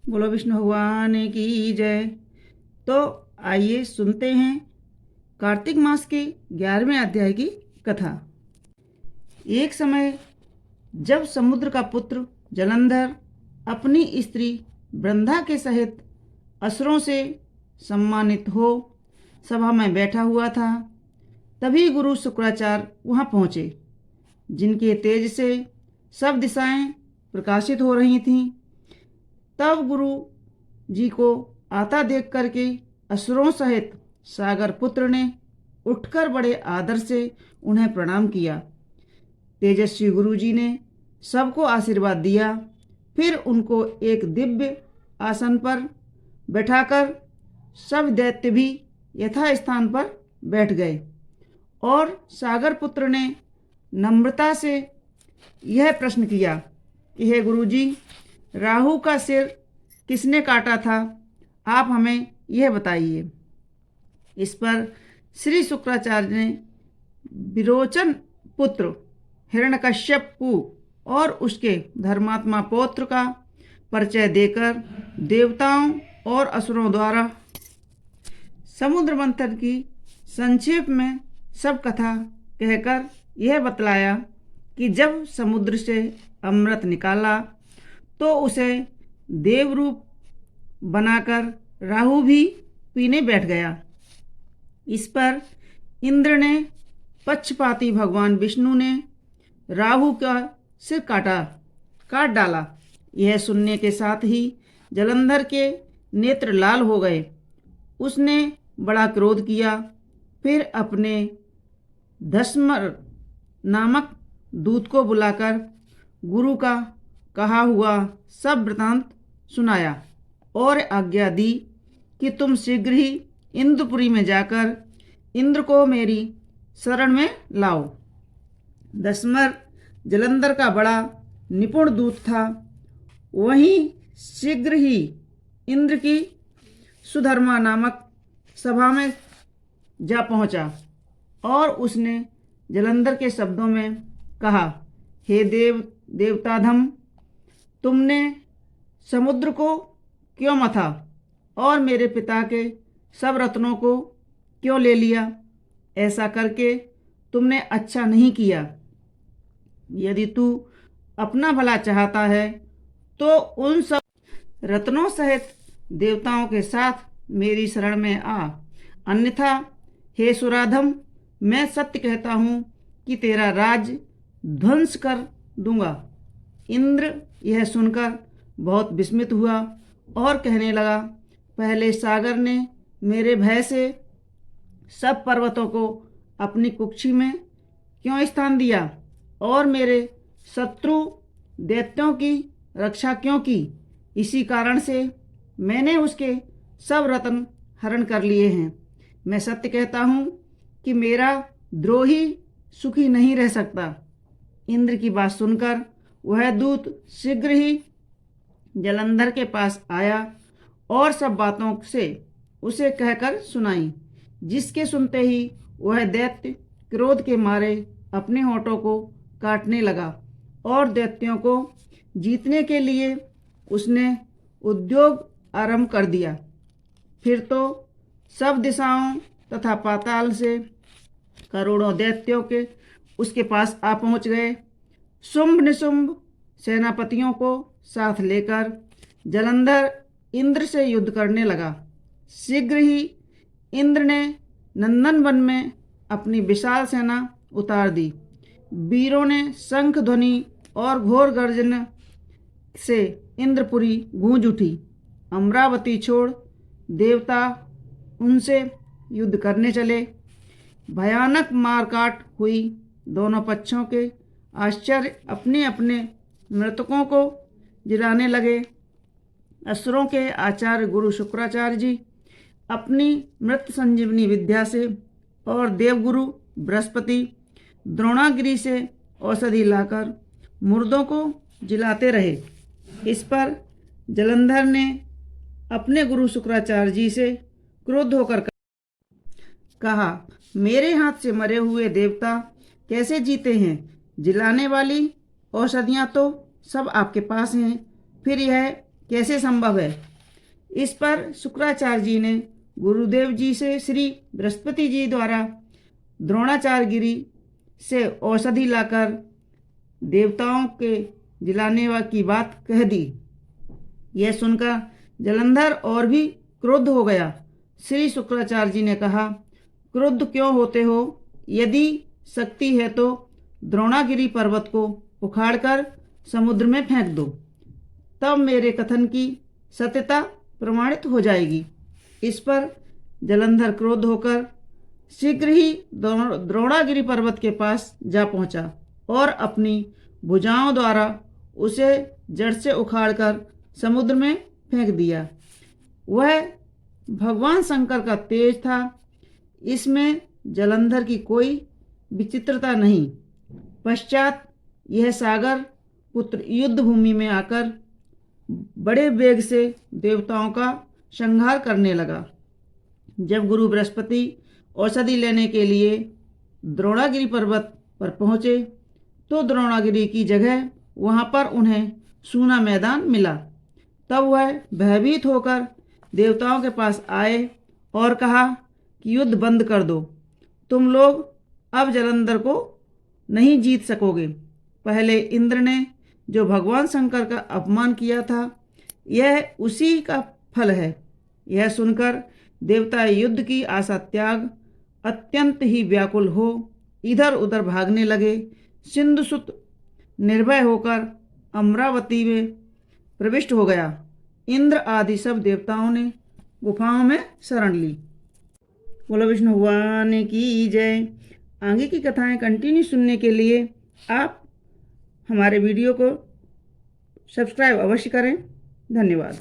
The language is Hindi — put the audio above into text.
बोलो विष्णु भगवान की जय। तो आइए सुनते हैं कार्तिक मास के 11वें अध्याय की कथा। एक समय जब समुद्र का पुत्र जलंधर अपनी स्त्री वृंदा के सहित असुरों से सम्मानित हो सभा में बैठा हुआ था, तभी गुरु शुक्राचार्य वहां पहुंचे, जिनके तेज से सब दिशाएं प्रकाशित हो रही थीं। तब गुरु जी को आता देख करके असुरों सहित सागर पुत्र ने उठकर बड़े आदर से उन्हें प्रणाम किया। तेजस्वी गुरु जी ने सबको आशीर्वाद दिया, फिर उनको एक दिव्य आसन पर बैठाकर सब दैत्य भी यथा स्थान पर बैठ गए और सागर पुत्र ने नम्रता से यह प्रश्न किया कि हे गुरु जी, राहु का सिर किसने काटा था, आप हमें यह बताइए। इस पर श्री शुक्राचार्य ने विरोचन पुत्र हिरण्यकश्यप और उसके धर्मात्मा पौत्र का परिचय देकर देवताओं और असुरों द्वारा समुद्र मंथन की संक्षेप में सब कथा कहकर यह बतलाया कि जब समुद्र से अमृत निकाला तो उसे देवरूप बनाकर राहु भी पीने बैठ गया। इस पर इंद्र ने पक्षपाती भगवान विष्णु ने राहु का सिर काट डाला। यह सुनने के साथ ही जलंधर के नेत्र लाल हो गए। उसने बड़ा क्रोध किया, फिर अपने धस्मर नामक दूत को बुलाकर गुरु का कहा हुआ सब वृतांत सुनाया और आज्ञा दी कि तुम शीघ्र ही इंद्रपुरी में जाकर इंद्र को मेरी शरण में लाओ। दशमर जलंधर का बड़ा निपुण दूत था। वहीं शीघ्र ही इंद्र की सुधर्मा नामक सभा में जा पहुंचा और उसने जलंधर के शब्दों में कहा, हे देवताधम, तुमने समुद्र को क्यों मथा और मेरे पिता के सब रत्नों को क्यों ले लिया? ऐसा करके तुमने अच्छा नहीं किया। यदि तू अपना भला चाहता है तो उन सब रत्नों सहित देवताओं के साथ मेरी शरण में आ, अन्यथा हे सुराधम, मैं सत्य कहता हूँ कि तेरा राज ध्वंस कर दूंगा। इंद्र यह सुनकर बहुत विस्मित हुआ और कहने लगा, पहले सागर ने मेरे भय से सब पर्वतों को अपनी कुक्षी में क्यों स्थान दिया और मेरे शत्रु दैत्यों की रक्षा क्यों की? इसी कारण से मैंने उसके सब रत्न हरण कर लिए हैं। मैं सत्य कहता हूँ कि मेरा द्रोही सुखी नहीं रह सकता। इंद्र की बात सुनकर वह दूत शीघ्र ही जलंधर के पास आया और सब बातों से उसे कहकर सुनाई, जिसके सुनते ही वह दैत्य क्रोध के मारे अपने होठों को काटने लगा और दैत्यों को जीतने के लिए उसने उद्योग आरंभ कर दिया। फिर तो सब दिशाओं तथा पाताल से करोड़ों दैत्यों के उसके पास आ पहुंच गए। शुंभ निशुंभ सेनापतियों को साथ लेकर जलंधर इंद्र से युद्ध करने लगा। शीघ्र ही इंद्र ने नंदन वन में अपनी विशाल सेना उतार दी। वीरों ने शंख ध्वनि और घोर गर्जन से इंद्रपुरी गूंज उठी। अमरावती छोड़ देवता उनसे युद्ध करने चले। भयानक मारकाट हुई। दोनों पक्षों के आश्चर्य अपने अपने मृतकों को जिलाने लगे। असुरों के आचार्य गुरु शुक्राचार्य जी अपनी मृत संजीवनी विद्या से और देवगुरु बृहस्पति द्रोणागिरी से औषधि लाकर मुर्दों को जिलाते रहे। इस पर जलंधर ने अपने गुरु शुक्राचार्य जी से क्रुद्ध होकर कहा, मेरे हाथ से मरे हुए देवता कैसे जीते हैं? जिलाने वाली औषधियाँ तो सब आपके पास हैं, फिर यह कैसे संभव है। इस पर शुक्राचार्य जी ने गुरुदेव जी से श्री बृहस्पति जी द्वारा द्रोणाचार्य गिरी से औषधि लाकर देवताओं के जिलाने की बात कह दी। यह सुनकर जलंधर और भी क्रुद्ध हो गया। श्री शुक्राचार्य जी ने कहा, क्रुद्ध क्यों होते हो? यदि शक्ति है तो द्रोणागिरी पर्वत को उखाड़कर समुद्र में फेंक दो, तब मेरे कथन की सत्यता प्रमाणित हो जाएगी। इस पर जलंधर क्रोध होकर शीघ्र ही द्रोणागिरी पर्वत के पास जा पहुंचा और अपनी भुजाओं द्वारा उसे जड़ से उखाड़कर समुद्र में फेंक दिया। वह भगवान शंकर का तेज था, इसमें जलंधर की कोई विचित्रता नहीं। पश्चात यह सागर पुत्र युद्ध भूमि में आकर बड़े वेग से देवताओं का संहार करने लगा। जब गुरु बृहस्पति औषधि लेने के लिए द्रोणागिरी पर्वत पर पहुँचे तो द्रोणागिरी की जगह वहाँ पर उन्हें सूना मैदान मिला। तब वह भयभीत होकर देवताओं के पास आए और कहा कि युद्ध बंद कर दो, तुम लोग अब जलंधर को नहीं जीत सकोगे। पहले इंद्र ने जो भगवान शंकर का अपमान किया था, यह उसी का फल है। यह सुनकर देवता युद्ध की आशा त्याग अत्यंत ही व्याकुल हो इधर उधर भागने लगे। सिंधुसुत निर्भय होकर अमरावती में प्रविष्ट हो गया। इंद्र आदि सब देवताओं ने गुफाओं में शरण ली। बोलो विष्णु भगवान की जय। आगे की कथाएं कंटिन्यू सुनने के लिए आप हमारे वीडियो को सब्सक्राइब अवश्य करें। धन्यवाद।